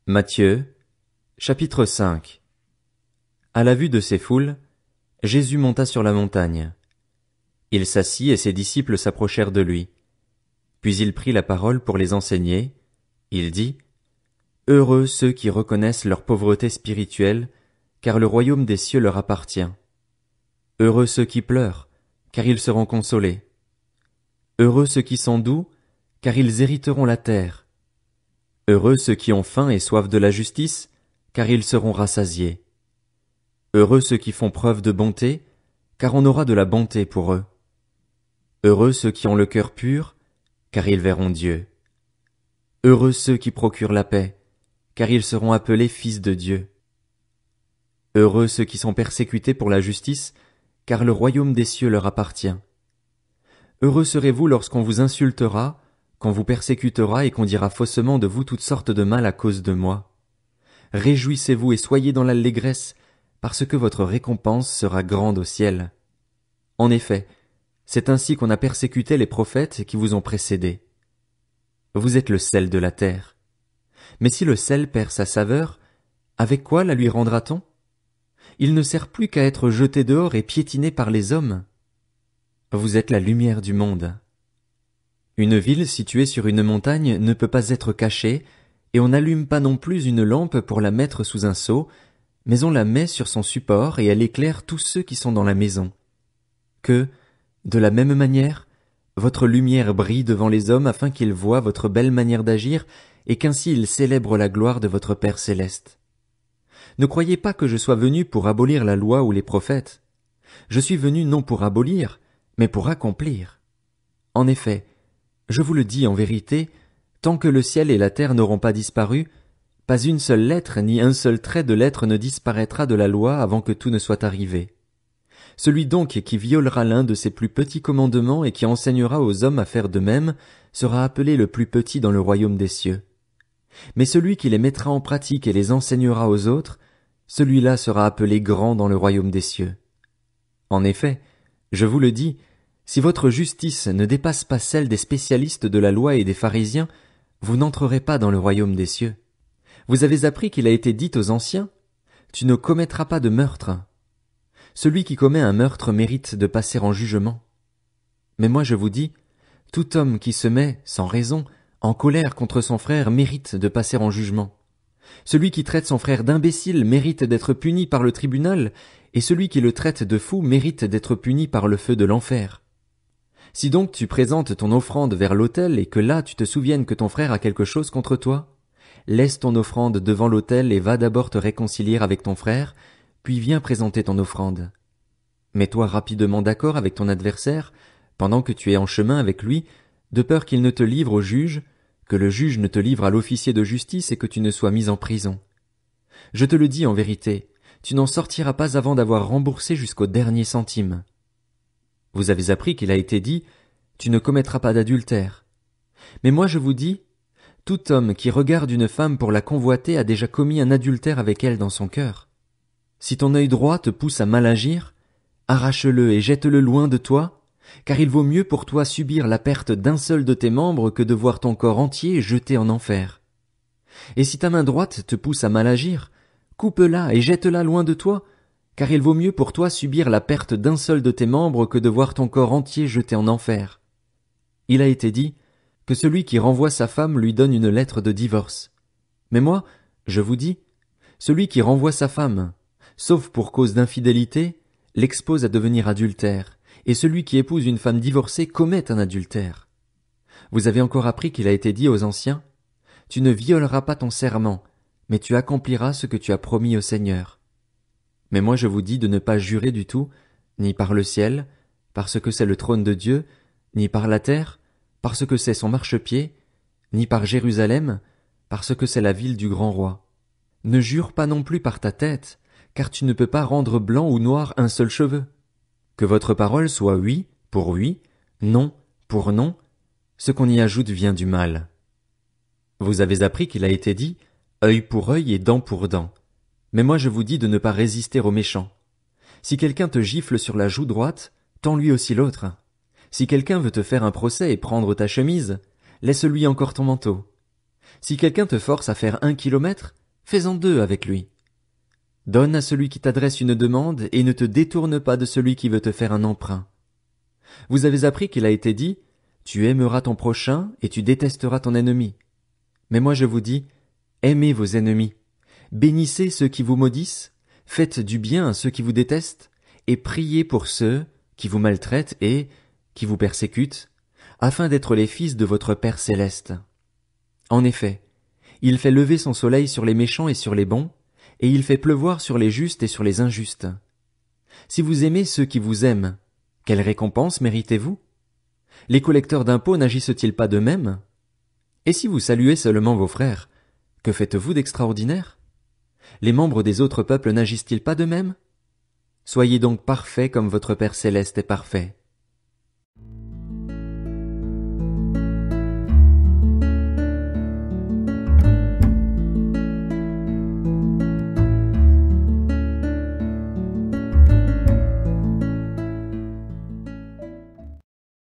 Matthieu, chapitre 5. À la vue de ces foules, Jésus monta sur la montagne. Il s'assit et ses disciples s'approchèrent de lui. Puis il prit la parole pour les enseigner. Il dit, « Heureux ceux qui reconnaissent leur pauvreté spirituelle, car le royaume des cieux leur appartient. Heureux ceux qui pleurent, car ils seront consolés. Heureux ceux qui sont doux, car ils hériteront la terre. Heureux ceux qui ont faim et soif de la justice, car ils seront rassasiés. Heureux ceux qui font preuve de bonté, car on aura de la bonté pour eux. Heureux ceux qui ont le cœur pur, car ils verront Dieu. Heureux ceux qui procurent la paix, car ils seront appelés fils de Dieu. Heureux ceux qui sont persécutés pour la justice, car le royaume des cieux leur appartient. Heureux serez-vous lorsqu'on vous insultera, qu'on vous persécutera et qu'on dira faussement de vous toutes sortes de mal à cause de moi. Réjouissez-vous et soyez dans l'allégresse, parce que votre récompense sera grande au ciel. En effet, c'est ainsi qu'on a persécuté les prophètes qui vous ont précédés. Vous êtes le sel de la terre. Mais si le sel perd sa saveur, avec quoi la lui rendra-t-on? Il ne sert plus qu'à être jeté dehors et piétiné par les hommes. Vous êtes la lumière du monde. Une ville située sur une montagne ne peut pas être cachée, et on n'allume pas non plus une lampe pour la mettre sous un seau, mais on la met sur son support et elle éclaire tous ceux qui sont dans la maison. Que, de la même manière, votre lumière brille devant les hommes afin qu'ils voient votre belle manière d'agir et qu'ainsi ils célèbrent la gloire de votre Père céleste. Ne croyez pas que je sois venu pour abolir la loi ou les prophètes. Je suis venu non pour abolir, mais pour accomplir. En effet, je vous le dis en vérité, tant que le ciel et la terre n'auront pas disparu, pas une seule lettre ni un seul trait de lettre ne disparaîtra de la loi avant que tout ne soit arrivé. Celui donc qui violera l'un de ces plus petits commandements et qui enseignera aux hommes à faire de même sera appelé le plus petit dans le royaume des cieux. Mais celui qui les mettra en pratique et les enseignera aux autres, celui-là sera appelé grand dans le royaume des cieux. En effet, je vous le dis, si votre justice ne dépasse pas celle des spécialistes de la loi et des pharisiens, vous n'entrerez pas dans le royaume des cieux. Vous avez appris qu'il a été dit aux anciens, « Tu ne commettras pas de meurtre. » Celui qui commet un meurtre mérite de passer en jugement. Mais moi je vous dis, tout homme qui se met, sans raison, en colère contre son frère mérite de passer en jugement. Celui qui traite son frère d'imbécile mérite d'être puni par le tribunal, et celui qui le traite de fou mérite d'être puni par le feu de l'enfer. Si donc tu présentes ton offrande vers l'autel et que là tu te souviennes que ton frère a quelque chose contre toi, laisse ton offrande devant l'autel et va d'abord te réconcilier avec ton frère, puis viens présenter ton offrande. Mets-toi rapidement d'accord avec ton adversaire, pendant que tu es en chemin avec lui, de peur qu'il ne te livre au juge, que le juge ne te livre à l'officier de justice et que tu ne sois mis en prison. Je te le dis en vérité, tu n'en sortiras pas avant d'avoir remboursé jusqu'au dernier centime. Vous avez appris qu'il a été dit, tu ne commettras pas d'adultère. Mais moi je vous dis, tout homme qui regarde une femme pour la convoiter a déjà commis un adultère avec elle dans son cœur. Si ton œil droit te pousse à mal agir, arrache-le et jette-le loin de toi, car il vaut mieux pour toi subir la perte d'un seul de tes membres que de voir ton corps entier jeté en enfer. Et si ta main droite te pousse à mal agir, coupe-la et jette-la loin de toi, car il vaut mieux pour toi subir la perte d'un seul de tes membres que de voir ton corps entier jeté en enfer. Il a été dit que celui qui renvoie sa femme lui donne une lettre de divorce. Mais moi, je vous dis, celui qui renvoie sa femme, sauf pour cause d'infidélité, l'expose à devenir adultère, et celui qui épouse une femme divorcée commet un adultère. Vous avez encore appris qu'il a été dit aux anciens, « Tu ne violeras pas ton serment, mais tu accompliras ce que tu as promis au Seigneur. » Mais moi je vous dis de ne pas jurer du tout, ni par le ciel, parce que c'est le trône de Dieu, ni par la terre, parce que c'est son marchepied, ni par Jérusalem, parce que c'est la ville du grand roi. Ne jure pas non plus par ta tête, car tu ne peux pas rendre blanc ou noir un seul cheveu. Que votre parole soit oui pour oui, non pour non, ce qu'on y ajoute vient du mal. Vous avez appris qu'il a été dit, œil pour œil et dent pour dent. Mais moi je vous dis de ne pas résister aux méchants. Si quelqu'un te gifle sur la joue droite, tends lui aussi l'autre. Si quelqu'un veut te faire un procès et prendre ta chemise, laisse-lui encore ton manteau. Si quelqu'un te force à faire 1 kilomètre, fais-en 2 avec lui. Donne à celui qui t'adresse une demande et ne te détourne pas de celui qui veut te faire un emprunt. Vous avez appris qu'il a été dit, tu aimeras ton prochain et tu détesteras ton ennemi. Mais moi je vous dis, aimez vos ennemis, bénissez ceux qui vous maudissent, faites du bien à ceux qui vous détestent, et priez pour ceux qui vous maltraitent et qui vous persécutent, afin d'être les fils de votre Père céleste. En effet, il fait lever son soleil sur les méchants et sur les bons, et il fait pleuvoir sur les justes et sur les injustes. Si vous aimez ceux qui vous aiment, quelle récompense méritez-vous? Les collecteurs d'impôts n'agissent-ils pas de même? Et si vous saluez seulement vos frères, que faites-vous d'extraordinaire? Les membres des autres peuples n'agissent-ils pas de même? Soyez donc parfaits comme votre Père céleste est parfait.